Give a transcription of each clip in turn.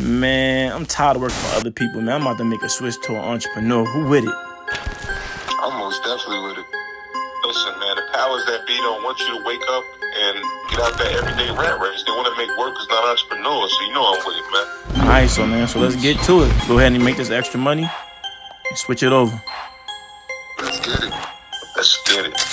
Man, I'm tired of working for other people, man. I'm about to make a switch to an entrepreneur. Who with it? I'm most definitely with it. Listen, man, the powers that be don't want you to wake up and get out that everyday rat race. They want to make workers, not entrepreneurs. So you know I'm with it, man. Alright, so let's get to it. Go ahead and make this extra money and switch it over. Let's get it. Let's get it.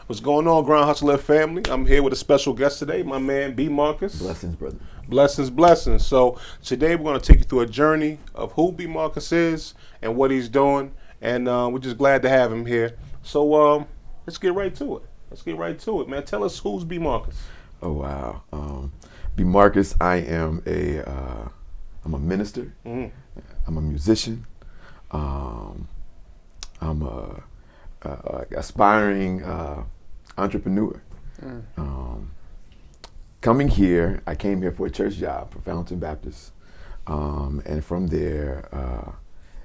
What's going on, Ground Hustler family? I'm here with a special guest today, my man B. Marcus. Blessings, brother. Blessings. So today we're going to take you through a journey of who B. Marcus is and what he's doing, and we're just glad to have him here. So let's get right to it. Man. Tell us who's B. Marcus. Oh wow, B. Marcus. I'm a minister. Mm-hmm. I'm a musician. I'm a aspiring entrepreneur. Coming here, I came here for a church job for Fountain Baptist, and from there,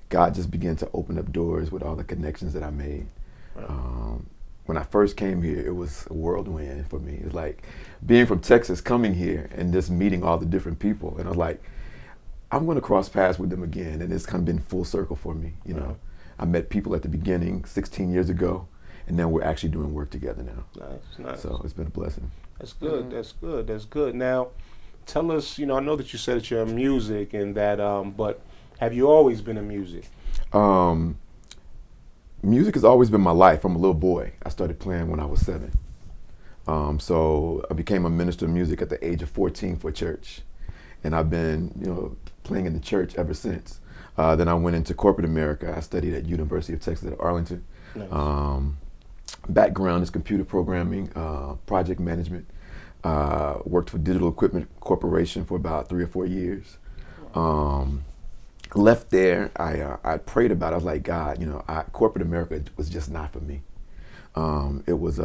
God just began to open up doors with all the connections that I made. When I first came here, it was a whirlwind for me. It's like being from Texas, coming here and just meeting all the different people, and I was like, I'm going to cross paths with them again, and it's kind of been full circle for me. You know, I met people at the beginning 16 years ago, and now we're actually doing work together now. Nice. So it's been a blessing. That's good. Now, tell us. You know, I know that you said that you're in music and that, but have you always been in music? Music has always been my life. From a little boy, I started playing when I was 7. So I became a minister of music at the age of 14 for church, and I've been, playing in the church ever since. Then I went into corporate America. I studied at University of Texas at Arlington. Nice. Background is computer programming, project management. Worked for Digital Equipment Corporation for about 3 or 4 years. Left there, I prayed about it. I was like, God, corporate America was just not for me. It was,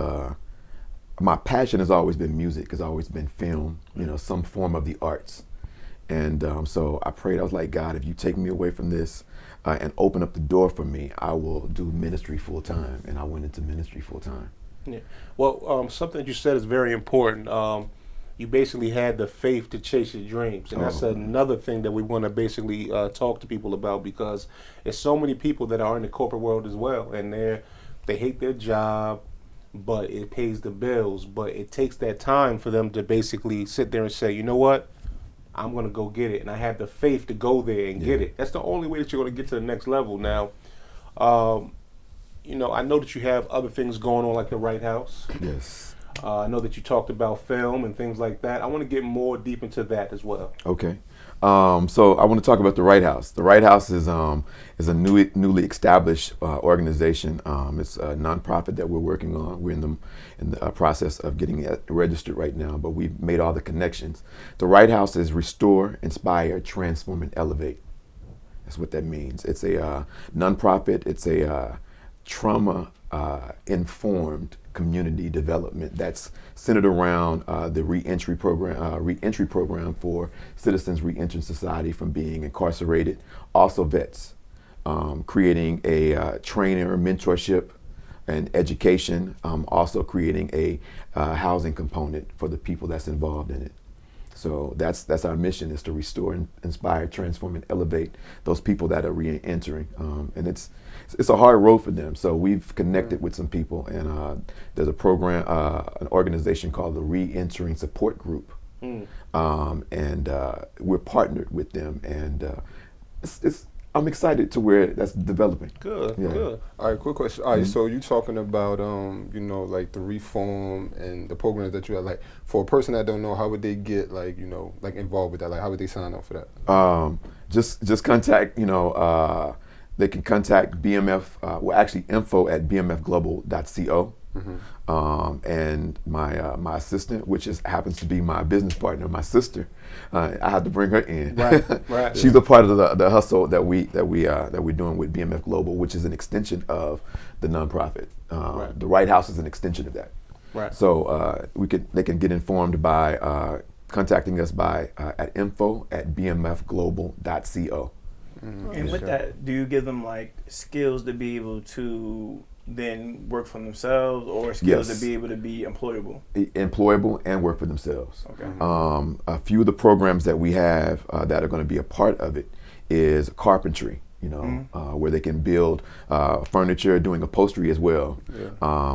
my passion has always been music, has always been film, some form of the arts. And so I prayed, I was like, God, if you take me away from this and open up the door for me, I will do ministry full time. And I went into ministry full time. Yeah. Well, something that you said is very important. You basically had the faith to chase your dreams. And that's another thing that we want to basically talk to people about, because there's so many people that are in the corporate world as well. And they hate their job, but it pays the bills. But it takes that time for them to basically sit there and say, you know what? I'm going to go get it. And I have the faith to go there and get it. That's the only way that you're going to get to the next level. Now, I know that you have other things going on like the Rite House. Yes. I know that you talked about film and things like that. I want to get more deep into that as well. Okay. So I want to talk about the Rite House. The Rite House is a newly established organization. It's a nonprofit that we're working on. We're in the process of getting it registered right now, but we've made all the connections. The Rite House is restore, inspire, transform, and elevate. That's what that means. It's a nonprofit. It's a trauma informed community development that's centered around the reentry program for citizens reentering society from being incarcerated, also vets, creating a trainer, mentorship, and education, also creating a housing component for the people that's involved in it. So that's our mission, is to restore, inspire, transform, and elevate those people that are re-entering. And it's a hard road for them. So we've connected with some people, and there's a program, an organization called the Re-Entering Support Group. And we're partnered with them, and I'm excited to where that's developing. Good. All right, quick question. All right, so you talking about, like the reform and the programs that you have, like for a person that don't know, how would they get like involved with that? Like how would they sign up for that? Just contact, they can contact BMF, actually info at bmfglobal.co. And my assistant, which happens to be my business partner, my sister, I had to bring her in. Right. She's a part of the hustle that we're doing with BMF Global, which is an extension of the nonprofit. The Rite House is an extension of that. Right. So they can get informed by contacting us at info at bmfglobal.co. And with that, do you give them like skills to be able to then work for themselves, or skills to be able to be employable? Employable and work for themselves. Okay. A few of the programs that we have that are going to be a part of it is carpentry, where they can build furniture, doing upholstery as well.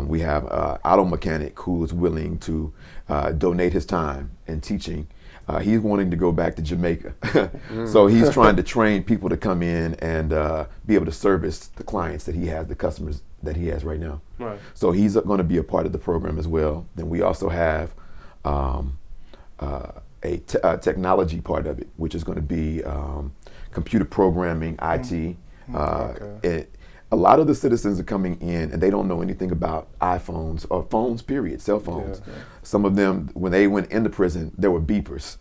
We have an auto mechanic who is willing to donate his time in teaching. He's wanting to go back to Jamaica. So he's trying to train people to come in and be able to service the clients that he has, the customers that he has right now. Right. So he's going to be a part of the program as well. Then we also have a technology part of it, which is going to be computer programming, IT. A lot of the citizens are coming in and they don't know anything about iPhones or phones, period, cell phones. Yeah. Some of them, when they went into prison, there were beepers,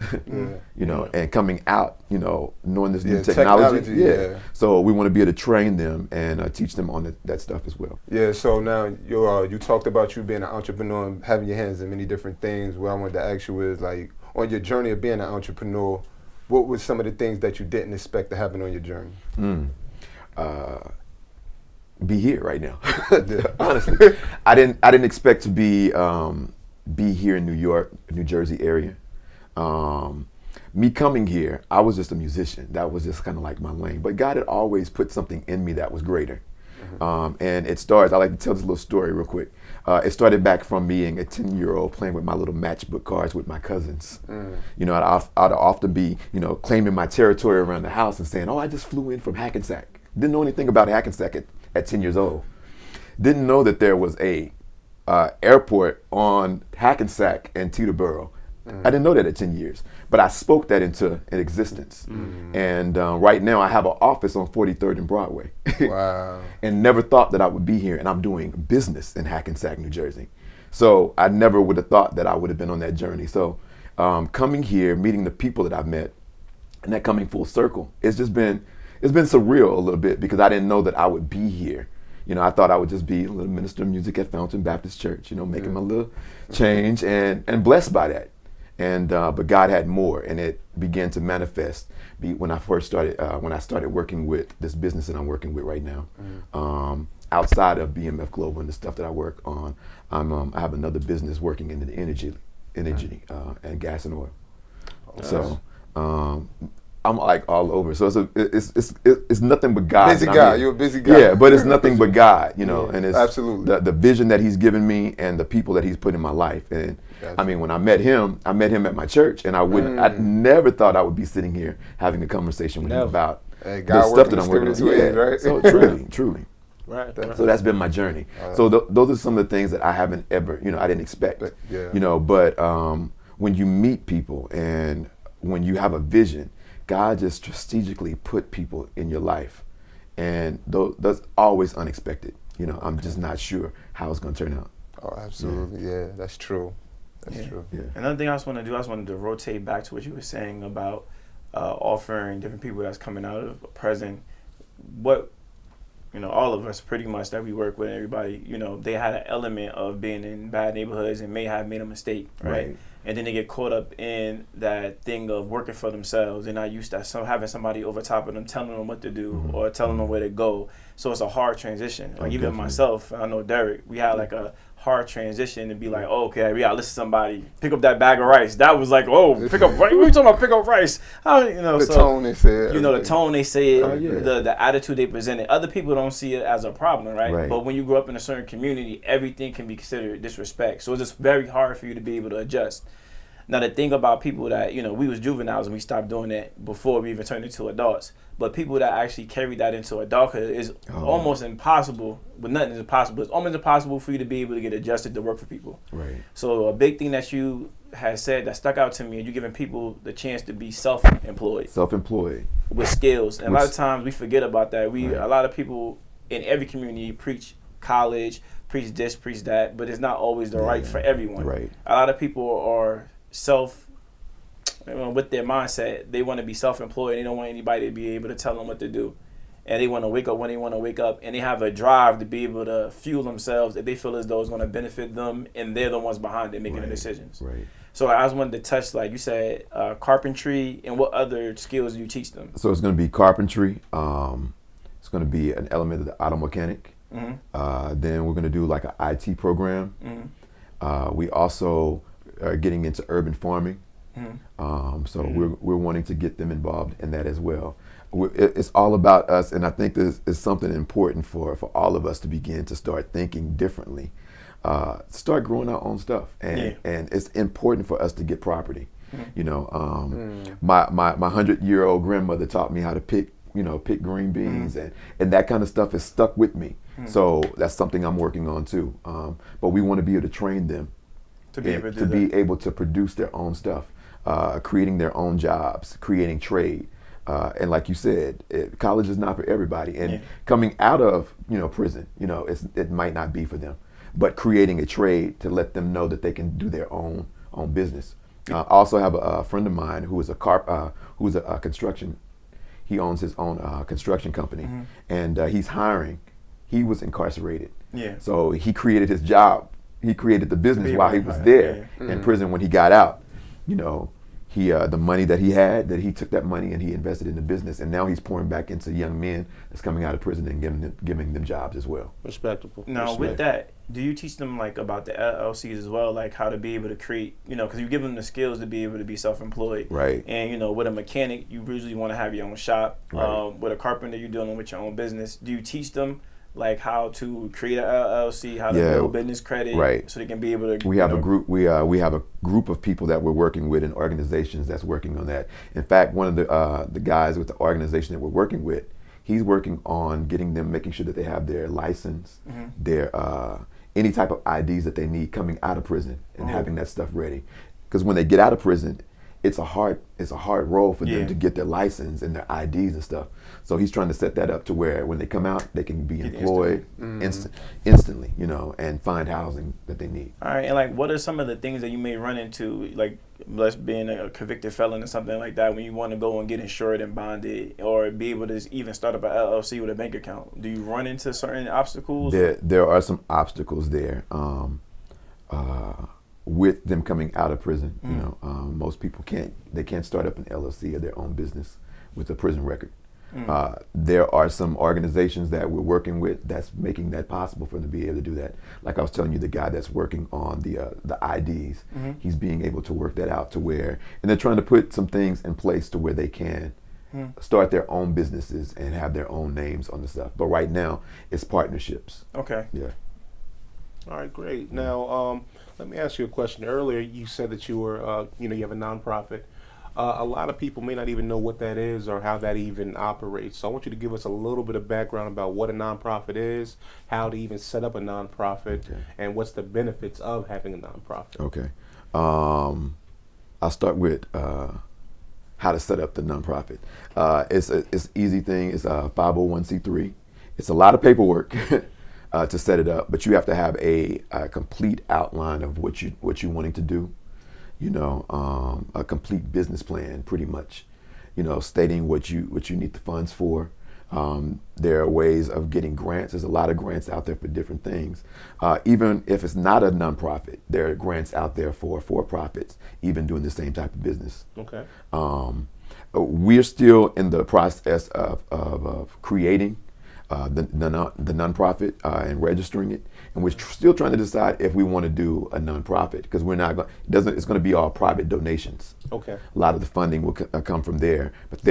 and coming out, knowing this new technology. So we want to be able to train them and teach them on that stuff as well. Yeah, so now you talked about you being an entrepreneur and having your hands in many different things. What I wanted to ask you is, like, on your journey of being an entrepreneur, what were some of the things that you didn't expect to happen on your journey? Be here right now. Honestly, I didn't expect to be here in New York, New Jersey area. Me coming here, I was just a musician. That was just kind of like my lane. But God had always put something in me that was greater. And it starts. I like to tell this little story real quick. It started back from being a 10-year-old playing with my little matchbook cards with my cousins. I'd often be, claiming my territory around the house and saying, "Oh, I just flew in from Hackensack." Didn't know anything about Hackensack at 10 years old. Didn't know that there was a airport on Hackensack and Teterboro. I didn't know that at 10 years, but I spoke that into existence. And right now I have an office on 43rd and Broadway. Wow. And never thought that I would be here, and I'm doing business in Hackensack, New Jersey. So I never would have thought that I would have been on that journey. So coming here, meeting the people that I've met, and that coming full circle, it's been surreal a little bit, because I didn't know that I would be here. I thought I would just be a little minister of music at Fountain Baptist Church, making my little change and blessed by that. And but God had more, and it began to manifest when I started working with this business that I'm working with right now. Outside of BMF Global and the stuff that I work on, I have another business working in the energy and gas and oil. So I'm like all over. So it's nothing but God. Busy guy. You're a busy guy. Yeah, but it's nothing but God, and it's absolutely the vision that He's given me and the people that He's put in my life. And I mean, when I met him at my church, and I never thought I would be sitting here having a conversation with him about the stuff that I'm working on. Ways, right? So truly. Right. So that's been my journey. So those are some of the things that I haven't ever, I didn't expect. But when you meet people and when you have a vision, God just strategically put people in your life, and that's always unexpected. I'm just not sure how it's going to turn out. Oh, absolutely. Yeah, that's true. That's true. Yeah. Another thing I wanted to rotate back to what you were saying about offering different people that's coming out of prison. What, all of us pretty much that we work with, everybody, they had an element of being in bad neighborhoods and may have made a mistake, right? And then they get caught up in that thing of working for themselves. They're not used to having somebody over top of them telling them what to do or telling them where to go. So it's a hard transition. Like even myself, I know Derek, we had like a hard transition to be like, oh, okay, we gotta listen to somebody, pick up that bag of rice. That was like, oh, pick up rice. What are you talking about, pick up rice? The tone they say it. The tone they say it, the attitude they present it. Other people don't see it as a problem, right? But when you grow up in a certain community, everything can be considered disrespect. So it's just very hard for you to be able to adjust. Now the thing about people that, we was juveniles and we stopped doing that before we even turned into adults. But people that actually carry that into adulthood is almost impossible, but nothing is impossible. It's almost impossible for you to be able to get adjusted to work for people. Right. So a big thing that you has said that stuck out to me, and you're giving people the chance to be self-employed. Self-employed. With skills. And a lot of times we forget about that. A lot of people in every community preach college, preach this, preach that, but it's not always the right for everyone. Right. A lot of people are with their mindset, they want to be self-employed. They don't want anybody to be able to tell them what to do. And they want to wake up when they want to wake up, and they have a drive to be able to fuel themselves if they feel as though it's going to benefit them, and they're the ones behind it making the decisions. Right. So I just wanted to touch, like you said, carpentry, and what other skills do you teach them? So it's going to be carpentry. It's going to be an element of the auto mechanic. Mm-hmm. Then we're going to do like an IT program. Mm-hmm. We also are getting into urban farming. Mm-hmm. So we're wanting to get them involved in that as well. It's all about us, and I think this is something important for all of us to begin to start thinking differently. Start growing our own stuff, and it's important for us to get property. You know, my 100-year-old grandmother taught me how to pick green beans, and that kind of stuff has stuck with me. So that's something I'm working on too. But we want to be able to train them to be able to produce their own stuff, creating their own jobs, creating trade. And like you said, college is not for everybody. And coming out of prison, it might not be for them. But creating a trade to let them know that they can do their own business. I also have a friend of mine who is a construction. He owns his own construction company, and he's hiring. He was incarcerated, so he created his job. He created the business while he was there in prison. When he got out, he the money that he had, that he took that money and he invested in the business, and now he's pouring back into young men that's coming out of prison and giving them jobs as well. Respectable. Now, with that, do you teach them like about the LLCs as well, like how to be able to create, because you give them the skills to be able to be self-employed, right? And with a mechanic, you usually want to have your own shop. Right. With a carpenter, you're dealing with your own business. Do you teach them like how to create an LLC, how to build business credit, right, so they can be able to? We have a group. We have a group of people that we're working with, and organizations that's working on that. In fact, one of the guys with the organization that we're working with, he's working on getting them, making sure that they have their license, their any type of IDs that they need coming out of prison, and having that stuff ready. Because when they get out of prison, it's a hard role for them to get their license and their IDs and stuff. So he's trying to set that up to where when they come out, they can be employed instantly, and find housing that they need. All right, and like, what are some of the things that you may run into, like, let's being a convicted felon or something like that, when you want to go and get insured and bonded, or be able to even start up an LLC with a bank account? Do you run into certain obstacles? There are some obstacles there. With them coming out of prison, most people can't start up an LLC or their own business with a prison record. There are some organizations that we're working with that's making that possible for them to be able to do that. Like I was telling you, the guy that's working on the IDs, he's being able to work that out to where, and they're trying to put some things in place to where they can start their own businesses and have their own names on the stuff. But right now, it's partnerships. Okay. Yeah. All right, great. Now, let me ask you a question. Earlier, you said that you were, you have a nonprofit. A lot of people may not even know what that is or how that even operates. So I want you to give us a little bit of background about what a nonprofit is, how to even set up a nonprofit, and what's the benefits of having a nonprofit. Okay. I'll start with how to set up the nonprofit. It's an easy thing. It's a 501c3. It's a lot of paperwork. To set it up, but you have to have a complete outline of what you're wanting to do, a complete business plan, pretty much, stating what you need the funds for. There are ways of getting grants. There's a lot of grants out there for different things. Even if it's not a nonprofit, there are grants out there for for-profits, even doing the same type of business. Okay. We're still in the process of creating the nonprofit and registering it, and we're still trying to decide if we want to do a nonprofit, because we're not going. It's going to be all private donations. Okay. A lot of the funding will come from there, but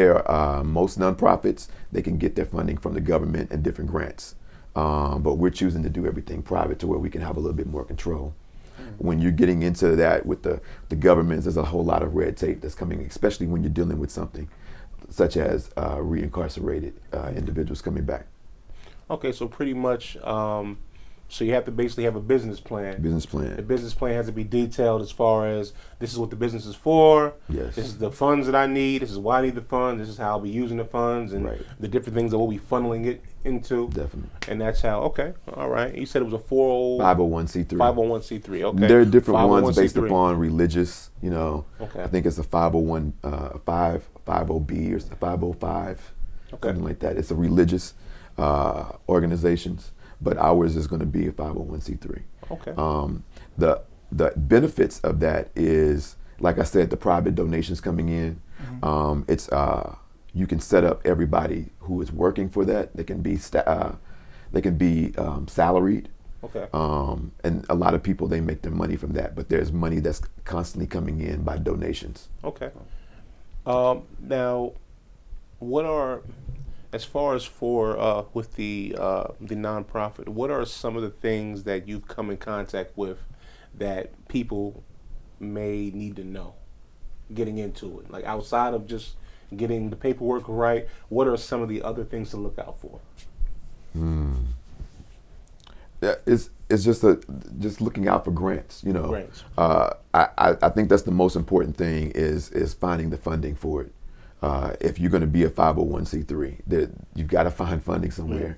most nonprofits, they can get their funding from the government and different grants. But we're choosing to do everything private to where we can have a little bit more control. When you're getting into that with the governments, there's a whole lot of red tape that's coming, especially when you're dealing with something such as reincarcerated individuals coming back. Okay, so pretty much So you have to basically have a business plan. Business The plan. business plan has to be detailed as far as this is what the business is for. Yes. This is the funds that I need. This is why I need the funds. This is how I'll be using the funds and Right. the different things that we'll be funneling it into. Definitely. And that's how. Okay. All right. You said it was a 501c3. 501c3. Okay. There are different ones based 501c3. upon religious, you know. Okay. I think it's a 501, 50B or 505, Okay. something like that. It's a religious organizations, but ours is going to be a 501c3. Okay. The benefits of that is, like I said, the private donations coming in. It's you can set up everybody who is working for that. They can be salaried. Okay. And a lot of people, they make their money from that, but there's money that's constantly coming in by donations. Okay. Now, what are, as far as for with the nonprofit, what are some of the things that you've come in contact with that people may need to know getting into it? Like outside of just getting the paperwork right, what are some of the other things to look out for? Yeah, it's just looking out for grants. You know, Grants. I think that's the most important thing is finding the funding for it. If you're going to be a 501c3, you've got to find funding somewhere.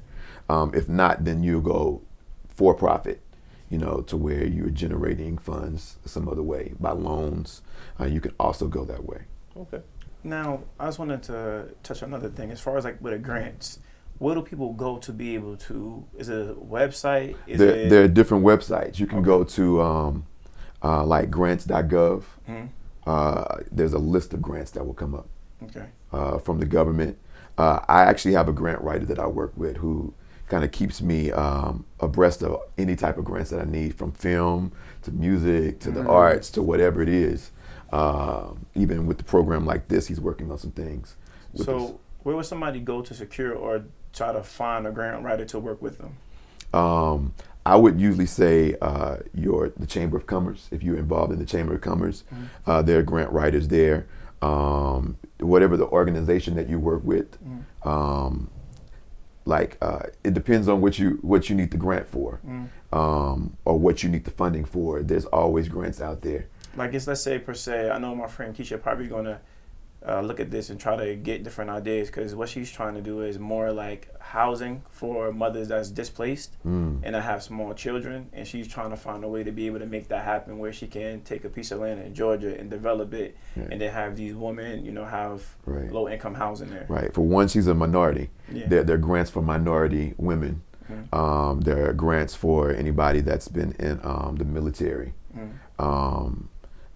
If not, then you'll go for profit. You know, to where you're generating funds some other way by loans. You can also go that way. Okay. Now, I just wanted to touch on another thing. As far as like with the grants, where do people go to be able to? Is it a website? There are different websites. You can go to like grants.gov. There's a list of grants that will come up from the government. I actually have a grant writer that I work with who kind of keeps me abreast of any type of grants that I need, from film to music to the arts to whatever it is. Even with the program like this, he's working on some things. So where would somebody go to secure or try to find a grant writer to work with them? I would usually say the Chamber of Commerce. If you're involved in the Chamber of Commerce, there are grant writers there. Whatever the organization that you work with, it depends on what you need the grant for, or what you need the funding for. There's always grants out there. Like, let's say per se, I know my friend Keisha probably gonna look at this and try to get different ideas, because what she's trying to do is more like housing for mothers that's displaced and that have small children, and she's trying to find a way to be able to make that happen where she can take a piece of land in Georgia and develop it, and then have these women, you know, have low income housing there. Right. For one, she's a minority. There are grants for minority women. There are grants for anybody that's been in the military.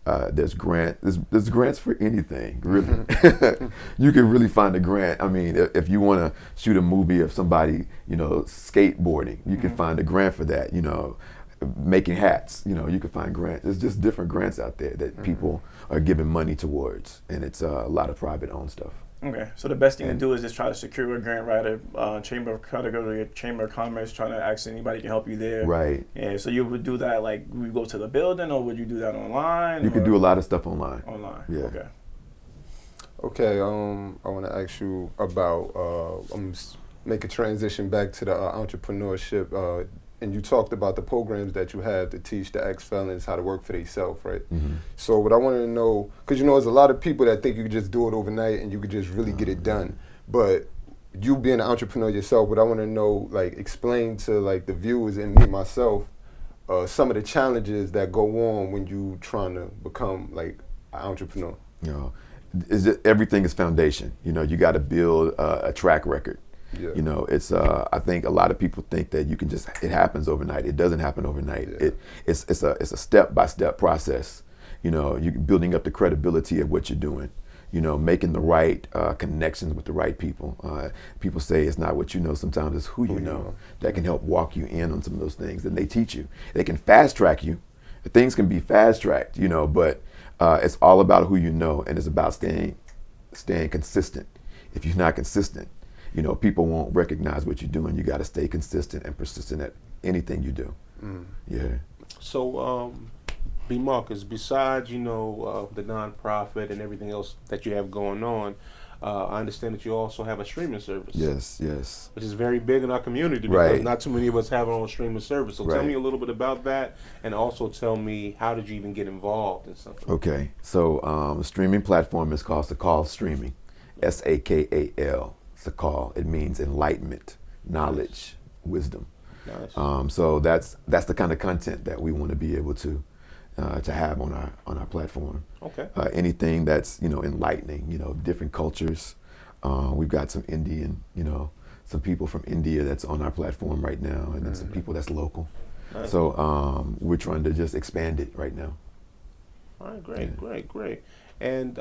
There's grants for anything, really. You can really find a grant. I mean, if you want to shoot a movie of somebody, you know, skateboarding, you can find a grant for that. You know, making hats, you know, you can find grants. There's just different grants out there that people are giving money towards, and it's a lot of private owned stuff. Okay, so the best thing to do is just try to secure a grant writer. Chamber of Commerce, trying to ask anybody can help you there. Right. Yeah, so you would do that, like, we go to the building, or would you do that online? You could do a lot of stuff online. Online. Yeah. Okay. Okay. I want to ask you about. Make a transition back to the entrepreneurship. And you talked about the programs that you have to teach the ex-felons how to work for themselves, right? So what I wanted to know, because you know there's a lot of people that think you could just do it overnight and you could just really get it done. But you being an entrepreneur yourself, what I want to know, like, explain to like the viewers and me myself, some of the challenges that go on when you trying to become like an entrepreneur. You know, everything is foundation. You know, you got to build a track record. You know, it's I think a lot of people think that you can just, it happens overnight. It doesn't happen overnight. It's a step-by-step process. You know, you building up the credibility of what you're doing. You know, making the right connections with the right people. People say it's not what you know, sometimes it's who you know that can help walk you in on some of those things, and they teach you. They can fast track you. Things can be fast tracked, you know, but it's all about who you know, and it's about staying consistent. If you're not consistent, you know, people won't recognize what you're doing. You got to stay consistent and persistent at anything you do. Yeah. So, B. Marcus, besides, you know, the nonprofit and everything else that you have going on, I understand that you also have a streaming service. Yes, yes. Which is very big in our community because Right. not too many of us have our own streaming service. So tell Right. me a little bit about that, and also tell me, how did you even get involved in something? Okay, so the streaming platform is called Sakal Streaming, Sakal. Sakal. It means enlightenment, knowledge, wisdom. Nice. So that's the kind of content that we want to be able to have on our platform. Okay. Anything that's enlightening, different cultures. We've got some Indian, some people from India that's on our platform right now, and then some people that's local. Nice. So we're trying to just expand it right now. All right, great. And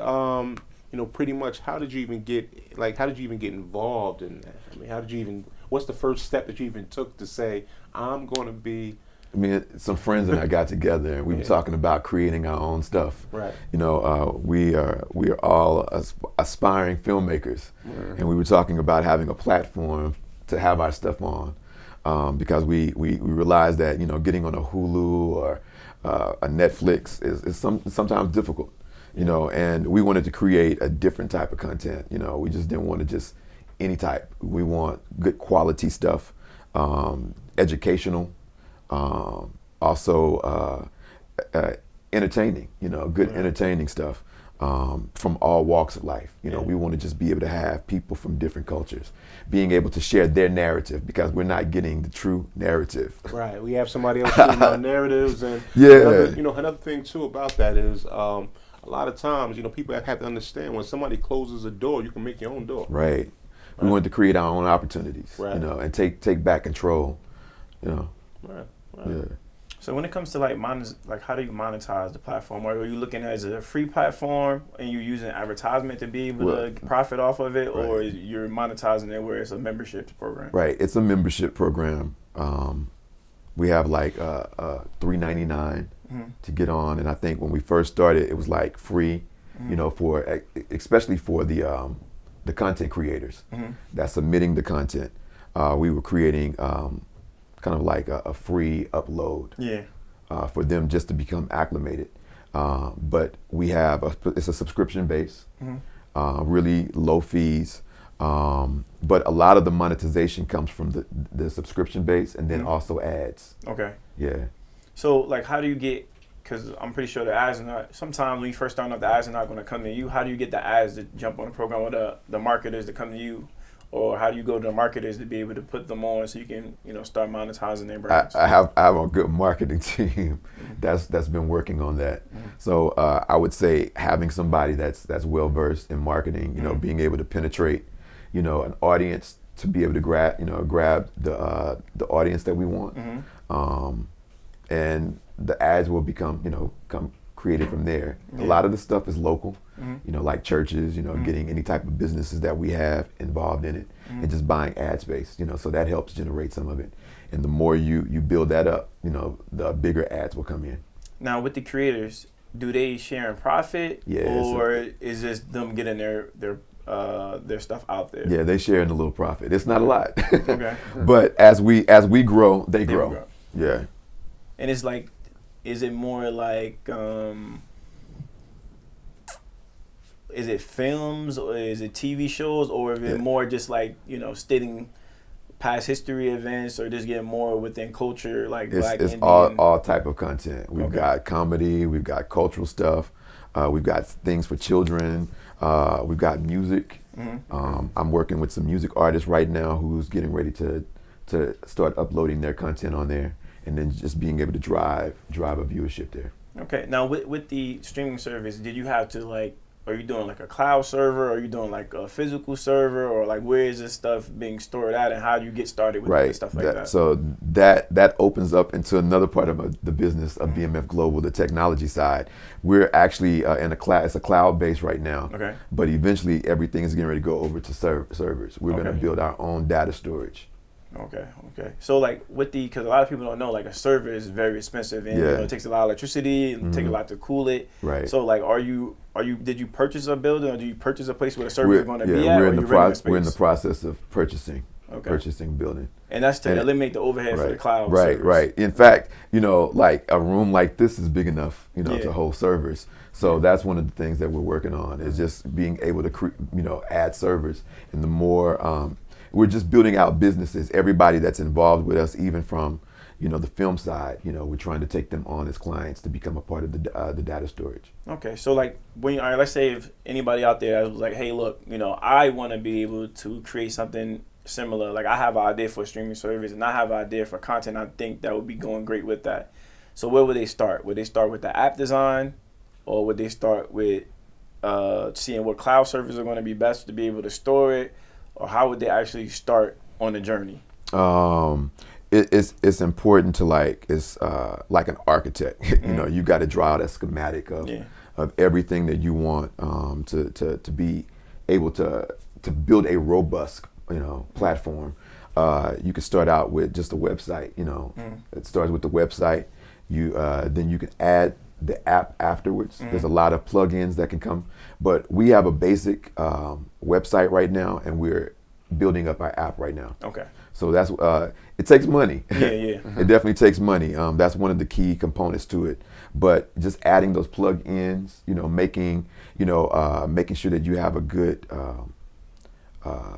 pretty much, how did you even get involved in that? I mean, what's the first step that you even took to say, I'm going to be? I mean, some friends and I got together, and we were talking about creating our own stuff. Right. We are all aspiring filmmakers, and we were talking about having a platform to have our stuff on, because we realized that getting on a Hulu or a Netflix is sometimes difficult, and we wanted to create a different type of content. We just didn't want to just any type. We want good quality stuff, educational. Also entertaining, good entertaining stuff from all walks of life. We want to just be able to have people from different cultures being able to share their narrative, because we're not getting the true narrative. Right. We have somebody else shooting our narratives, and another thing too about that is a lot of times people have to understand, when somebody closes a door, you can make your own door. Right. We wanted to create our own opportunities, and take back control. Right. Yeah. So when it comes to how do you monetize the platform? Are you looking at it as a free platform and you're using advertisement to be able to profit off of it, or you're monetizing it where it's a membership program? Right, it's a membership program. We have $3.99 to get on, and I think when we first started, it was free, for especially for the content creators that's submitting the content. We were creating kind of like a free upload for them just to become acclimated. But we have it's a subscription base, really low fees. But a lot of the monetization comes from the subscription base, and then also ads. Okay. Yeah. So how do you get, because I'm pretty sure the ads are not, sometimes when you first start off, the ads are not going to come to you. How do you get the ads to jump on the program, or the marketers to come to you? Or how do you go to the marketers to be able to put them on so you can, start monetizing their brands? I have a good marketing team that's been working on that. So I would say having somebody that's well versed in marketing, being able to penetrate, an audience, to be able to grab the audience that we want, and the ads will come created from there. A lot of the stuff is local, like churches, getting any type of businesses that we have involved in it, and just buying ad space, so that helps generate some of it. And the more you build that up, the bigger ads will come in. Now with the creators, do they share in profit, or is this them getting their stuff out there? Yeah, they share in a little profit. It's not a lot. Okay. But as we grow, they grow. Yeah. And it's is it more is it films, or is it TV shows, or is it more just stating past history events, or just getting more within culture, Black It's Indian? all type of content. We've got comedy, we've got cultural stuff, we've got things for children, we've got music. I'm working with some music artists right now who's getting ready to start uploading their content on there, and then just being able to drive a viewership there. Okay. Now with the streaming service, did you have to are you doing a cloud server, or are you doing a physical server, or where is this stuff being stored at, and how do you get started with stuff like that? So that opens up into another part of the business of BMF Global, the technology side. We're actually in a cloud. It's a cloud base right now. Okay. But eventually everything is getting ready to go over to servers. We're going to build our own data storage. Okay. So because a lot of people don't know, a server is very expensive, and it takes a lot of electricity and take a lot to cool it. Right. So did you purchase a building, or do you purchase a place where the server is going to be at? We're in the process of purchasing. purchasing, building. And that's to eliminate the overhead for the cloud servers. Right. In fact, like a room like this is big enough, to hold servers. So that's one of the things that we're working on is just being able to, add servers. And the more, we're just building out businesses. Everybody that's involved with us, even from, the film side, we're trying to take them on as clients to become a part of the data storage. Okay, so like let's say if anybody out there was like, hey, look, I want to be able to create something similar. Like I have an idea for a streaming service, and I have an idea for content. I think that would be going great with that. So where would they start? Would they start with the app design, or would they start with seeing what cloud servers are going to be best to be able to store it, or how would they actually start on the journey? It's important to like an architect. You got to draw out a schematic of everything that you want to be able to build a robust platform. You can start out with just a website. It starts with the website. Then you can add the app afterwards. There's a lot of plugins that can come, but we have a basic website right now, and we're building up our app right now. Okay. So that's it takes money. Yeah. It definitely takes money. That's one of the key components to it. But just adding those plug-ins, making sure that you have a good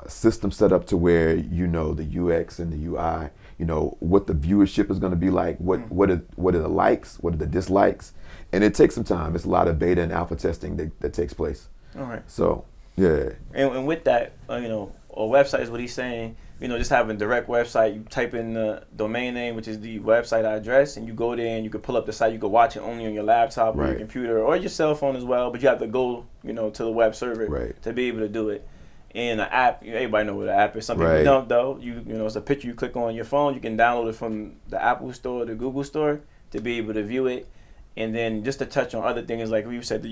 system set up to where the UX and the UI, what the viewership is going to be like, what are the likes, what are the dislikes, and it takes some time. It's a lot of beta and alpha testing that takes place. All right. So yeah. And with that, a website is what he's saying. Just having a direct website, you type in the domain name, which is the website address, and you go there and you can pull up the site. You can watch it only on your laptop or your computer or your cell phone as well, but you have to go, to the web server to be able to do it. And the app, everybody know what the app is. Some people don't though. It's a picture you click on your phone. You can download it from the Apple Store, the Google Store, to be able to view it. And then just to touch on other things, like we said,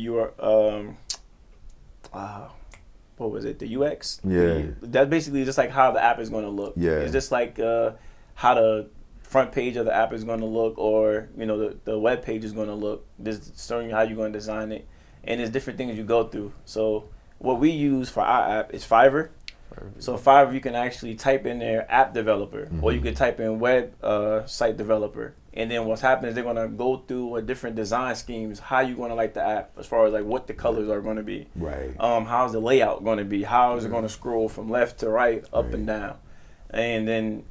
what was it? The UX. Yeah. That's basically just like how the app is going to look. Yeah. It's just like how the front page of the app is going to look, or the web page is going to look. Just showing you how you're going to design it, and there's different things you go through. So what we use for our app is Fiverr. So Fiverr, you can actually type in there app developer, or you could type in web site developer. And then what's happening is they're going to go through different design schemes, how you going to like the app, as far as like what the colors are going to be. Right. How's the layout going to be? How is it going to scroll from left to right, up and down? And then,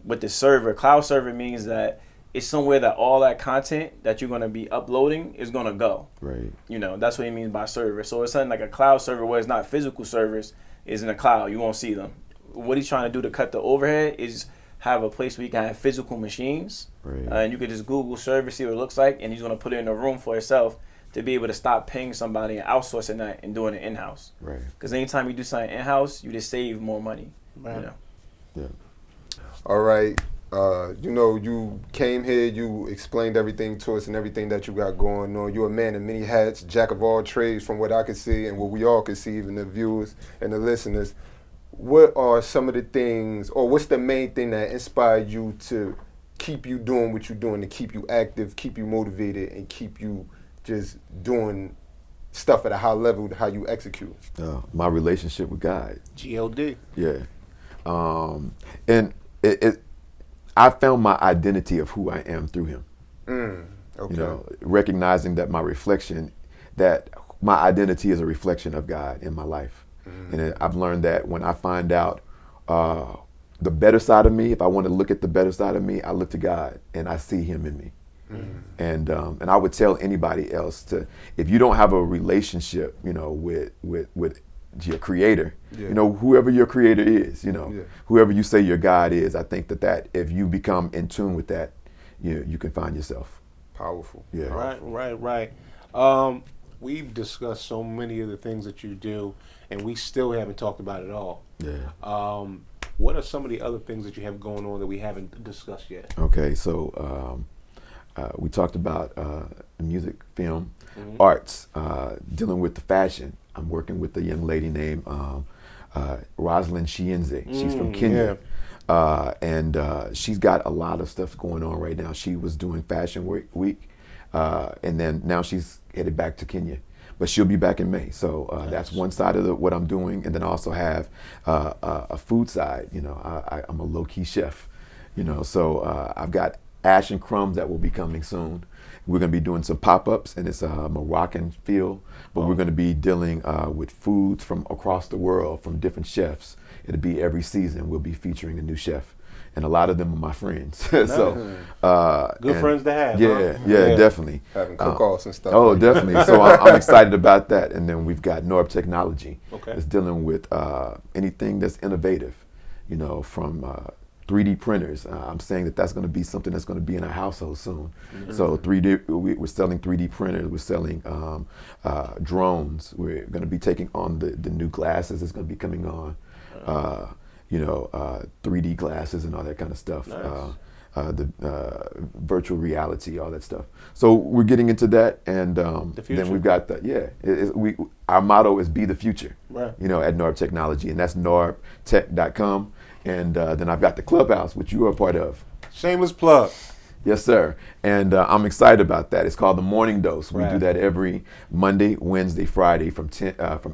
with the server, cloud server means that it's somewhere that all that content that you're going to be uploading is going to go. Right. That's what he means by server. So it's something like a cloud server where it's not physical servers, is in the cloud. You won't see them. What he's trying to do to cut the overhead is have a place where you can have physical machines, and you could just Google server, see what it looks like, and he's going to put it in a room for yourself to be able to stop paying somebody and outsourcing that and doing it in-house. Right. Because anytime you do something in-house, you just save more money. Right. Yeah. All right. You came here, you explained everything to us and everything that you got going on. You're a man of many hats, jack of all trades from what I could see and what we all could see, even the viewers and the listeners. What are some of the things, or what's the main thing that inspired you to keep you doing what you're doing, to keep you active, keep you motivated, and keep you just doing stuff at a high level, how you execute? My relationship with God. G-O-D. Yeah. And I found my identity of who I am through him. Okay. Recognizing that that my identity is a reflection of God in my life. And I've learned that when I find out the better side of me, if I want to look at the better side of me, I look to God and I see him in me. And I would tell anybody else if you don't have a relationship, with your creator, whoever your creator is, whoever you say your God is, I think that if you become in tune with that, you can find yourself. Powerful. Yeah. Right. We've discussed so many of the things that you do, and we still haven't talked about it all. Yeah. What are some of the other things that you have going on that we haven't discussed yet? Okay, so we talked about music, film, arts, dealing with the fashion. I'm working with a young lady named Rosalind Shienze. She's from Kenya. And she's got a lot of stuff going on right now. She was doing Fashion Week, and then now she's headed back to Kenya. but she'll be back in May. So that's one side of what I'm doing, and then I also have a food side. You know, I'm a low-key chef. You know, so I've got Ash and Crumbs that will be coming soon. We're going to be doing some pop-ups, and it's a Moroccan feel, but we're going to be dealing with foods from across the world from different chefs. It'll be every season we'll be featuring a new chef, and a lot of them are my friends. So good friends to have. Yeah, huh? yeah, definitely. Having cook-offs and stuff. Oh, definitely. So I'm excited about that. And then we've got Norb Technology. Okay. That's dealing with anything that's innovative, you know, from 3D printers. I'm saying that's going to be something that's going to be in our household soon. So we're selling 3D printers. We're selling drones. We're going to be taking on the new glasses that's going to be coming on. 3D glasses and all that kind of stuff. Nice. The virtual reality, all that stuff. So we're getting into that, and then we've got our motto is "Be the Future." Right. You know, at Norb Technology, and that's norbtech.com. And then I've got the Clubhouse, which you are a part of. Shameless plug. Yes, sir. And I'm excited about that. It's called the Morning Dose. We do that every Monday, Wednesday, Friday from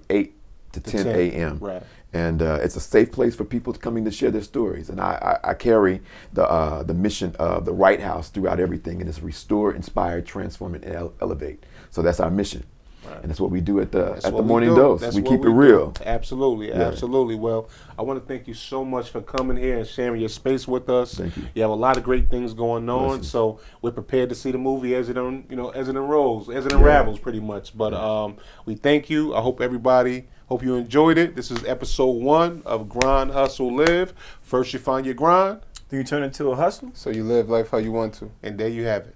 8 to 10 a.m. Right. And it's a safe place for people to come in to share their stories. And I carry the mission of the Rite House throughout everything, and it's restore, inspire, transform, and elevate. So that's our mission. Right. And that's what we do at the Morning Dose. We keep it real. Absolutely, absolutely. Well, I want to thank you so much for coming here and sharing your space with us. Thank you. You have a lot of great things going on, Blessings. so we're prepared to see the movie as it unrolls, as it unravels, pretty much. But we thank you. I hope you enjoyed it. This is episode 1 of Grind, Hustle, Live. First you find your grind, Do you turn into a hustle? So you live life how you want to. and there you have it.